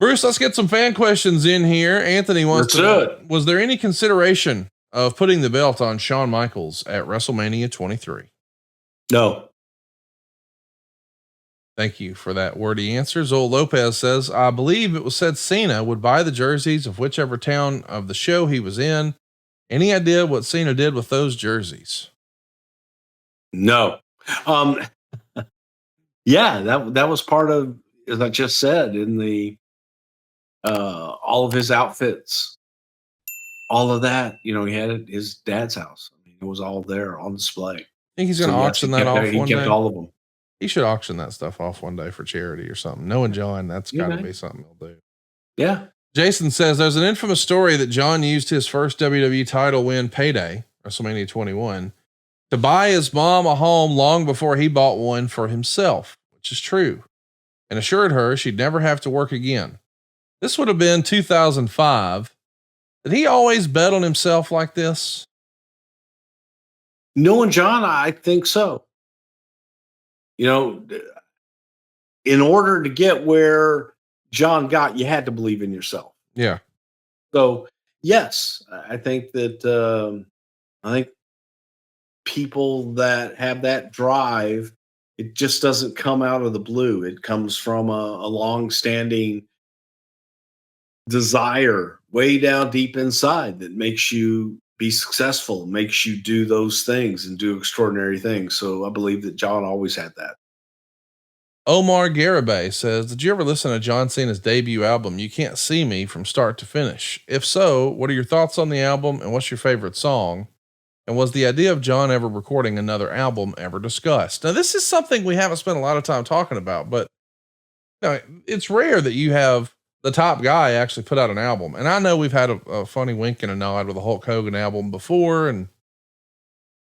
Bruce, let's get some fan questions in here. Anthony wants to know, was there any consideration of putting the belt on Shawn Michaels at WrestleMania 23? No. Thank you for that wordy answer. Zol Lopez says, I believe it was said Cena would buy the jerseys of whichever town of the show he was in. Any idea what Cena did with those jerseys? No. Yeah, that was part of, as I just said, in the all of his outfits, all of that, he had at his dad's house. I mean, it was all there on display. I think he's going to auction that off one day. He kept all of them. He should auction that stuff off one day for charity or something. Knowing John, that's got to be something he'll do. Yeah. Jason says there's an infamous story that John used his first WWE title win payday, WrestleMania 21, to buy his mom a home long before he bought one for himself, which is true, and assured her she'd never have to work again. This would have been 2005. Did he always bet on himself like this? Knowing John, I think so. In order to get where John got, you had to believe in yourself. Yeah. So yes, I think that, people that have that drive, it just doesn't come out of the blue. It comes from a long-standing desire way down deep inside that makes you be successful, makes you do those things and do extraordinary things. So I believe that John always had that. Omar Garibay says, did you ever listen to John Cena's debut album, You Can't See Me, from start to finish? If so, what are your thoughts on the album and what's your favorite song? And was the idea of John ever recording another album ever discussed? Now, this is something we haven't spent a lot of time talking about, but it's rare that you have the top guy actually put out an album. And I know we've had a funny wink and a nod with the Hulk Hogan album before and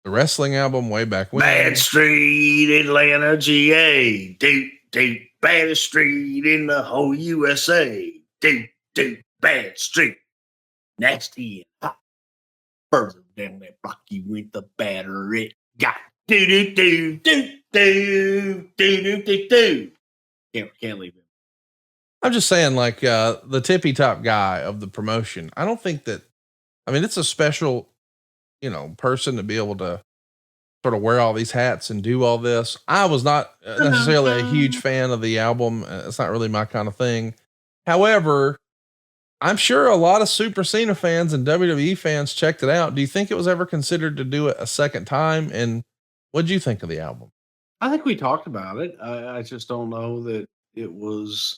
the wrestling album way back when. Bad Street, Atlanta, GA. Deep, baddest street in the whole USA. Deep, bad street. Nasty and hot. Further down that block, you went the batter it got. Do. Can't leave it. I'm just saying, like, the tippy top guy of the promotion. I don't think that, it's a special, person to be able to sort of wear all these hats and do all this. I was not necessarily a huge fan of the album. It's not really my kind of thing. However, I'm sure a lot of Super Cena fans and WWE fans checked it out. Do you think it was ever considered to do it a second time? And what'd you think of the album? I think we talked about it. I just don't know that it was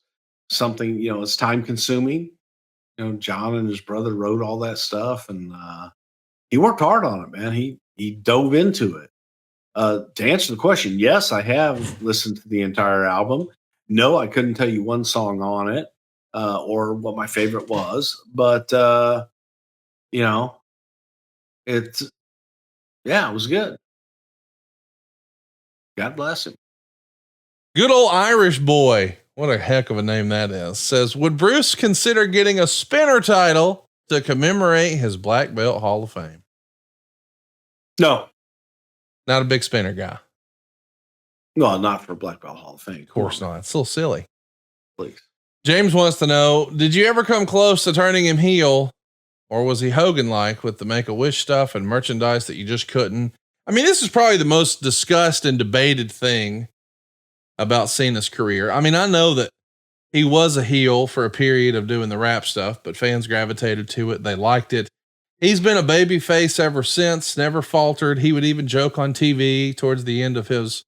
something, it's time consuming. John and his brother wrote all that stuff and he worked hard on it, man. He dove into it. To answer the question, yes, I have listened to the entire album. No, I couldn't tell you one song on it or what my favorite was, but it was good. God bless him. Good old Irish boy. What a heck of a name that is. Says, would Bruce consider getting a spinner title to commemorate his Black Belt Hall of Fame? No. Not a big spinner guy. No, not for Black Belt Hall of Fame. Of course not. It's so silly. Please. James wants to know, did you ever come close to turning him heel, or was he Hogan-like with the Make-A-Wish stuff and merchandise that you just couldn't? This is probably the most discussed and debated thing about Cena's career. I know that he was a heel for a period of doing the rap stuff, but fans gravitated to it. They liked it. He's been a baby face ever since, never faltered. He would even joke on TV towards the end of his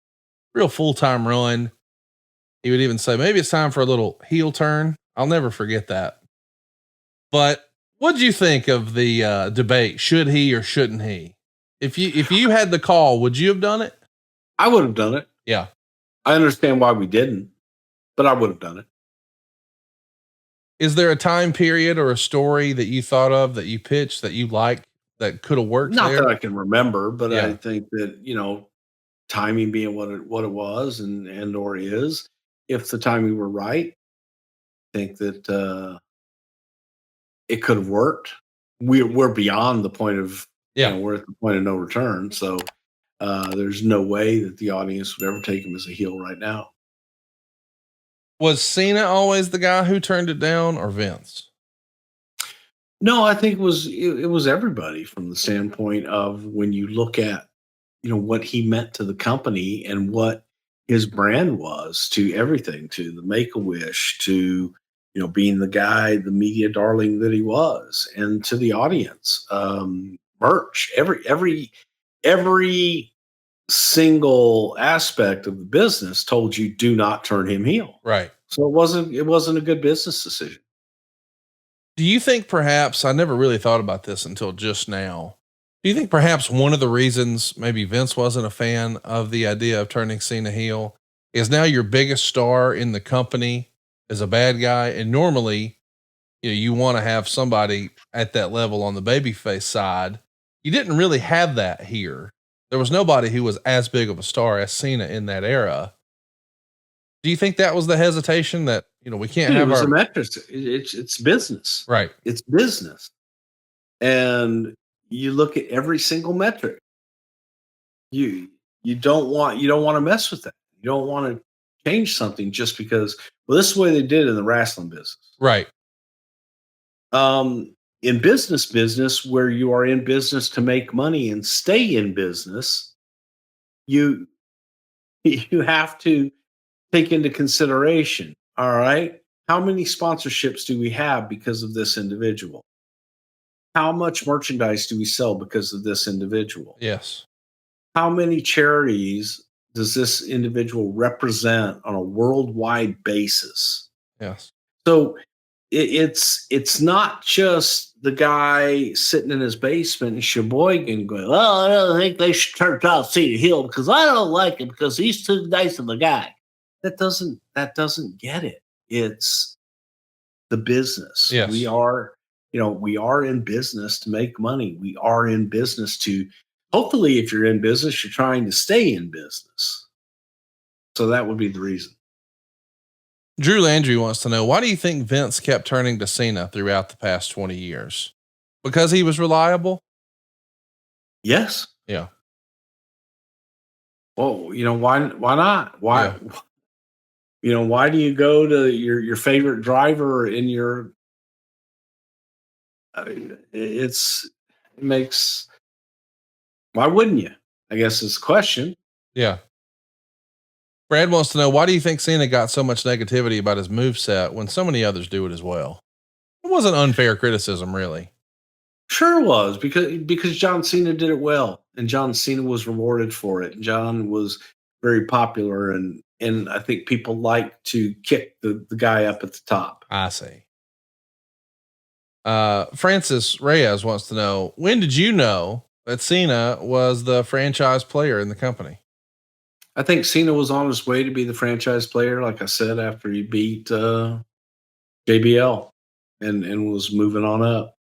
real full-time run. He would even say, maybe it's time for a little heel turn. I'll never forget that. But what'd you think of the debate? Should he or shouldn't he? If you had the call, would you have done it? I would have done it. Yeah. I understand why we didn't, but I would have done it. Is there a time period or a story that you thought of that you pitched that you liked that could have worked? Not there? that I can remember, but yeah. I think that, timing being what it was and or is, if the timing were right, I think that it could have worked. We're beyond the point of, we're at the point of no return. So there's no way that the audience would ever take him as a heel right now. Was Cena always the guy who turned it down or Vince? No, I think it was everybody from the standpoint of when you look at, what he meant to the company and what his brand was to everything, to the Make-A-Wish, to, being the guy, the media darling that he was, and to the audience. Merch, every single aspect of the business told you do not turn him heel. Right. So it wasn't a good business decision. Do you think perhaps, I never really thought about this until just now. Do you think perhaps one of the reasons maybe Vince wasn't a fan of the idea of turning Cena heel is now your biggest star in the company is a bad guy? And normally, you want to have somebody at that level on the babyface side. You didn't really have that here. There was nobody who was as big of a star as Cena in that era. Do you think that was the hesitation that, we can't Dude, it have was our a metric. It's business. right? It's business. And you look at every single metric. You you don't want to mess with that. You don't want to change something just because, well, this is the way they did it in the wrestling business. Right. In business where you are in business to make money and stay in business, you you have to take into consideration, all right, how many sponsorships do we have because of this individual? How much merchandise do we sell because of this individual? Yes. How many charities does this individual represent on a worldwide basis? Yes. So it's not just the guy sitting in his basement in Sheboygan going, "Well, I don't think they should turn John Cena heel because I don't like him because he's too nice of a guy." That doesn't get it. It's the business. We Yes. are, we are in business to make money. We are in business to, hopefully, if you're in business, you're trying to stay in business. So that would be the reason. Drew Landry wants to know, why do you think Vince kept turning to Cena throughout the past 20 years? Because he was reliable? Yes. Yeah. Well, why not? Why Yeah. why do you go to your favorite driver in your it makes why wouldn't you? I guess is the question. Yeah. Brad wants to know, why do you think Cena got so much negativity about his move set when so many others do it as well? It wasn't unfair criticism, really. Sure was because John Cena did it well and John Cena was rewarded for it. John was very popular and I think people like to kick the guy up at the top. I see. Francis Reyes wants to know, when did you know that Cena was the franchise player in the company? I think Cena was on his way to be the franchise player, like I said, after he beat JBL and was moving on up.